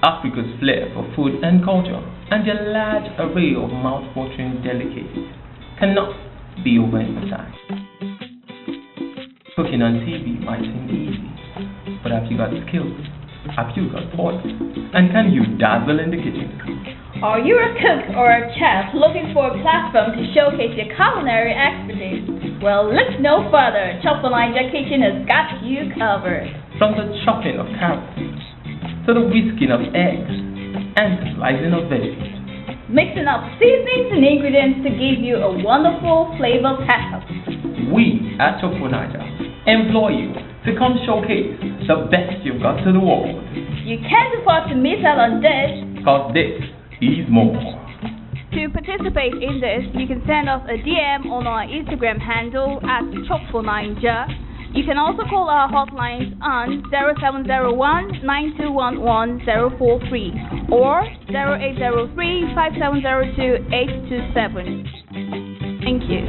Africa's flair for food and culture, and their large array of mouth-watering delicacies cannot be overemphasized. Cooking on TV might seem easy, but have you got skills? Have you got poise? And can you dazzle in the kitchen? Are you a cook or a chef looking for a platform to showcase your culinary expertise? Well, look no further. Chop for Niger Kitchen has got you covered. From the chopping of carrots to the whisking of eggs and the slicing of veggies, mixing up seasonings and ingredients to give you a wonderful flavor pack-up. We at Chop for Niger employ you to come showcase the best you've got to the world. You can't afford to miss out on this, cause this is more. To participate in this, you can send us a DM on our Instagram handle at Chop4Niger. You can also call our hotlines on 0701-9211-043 or 0803-5702-827. Thank you.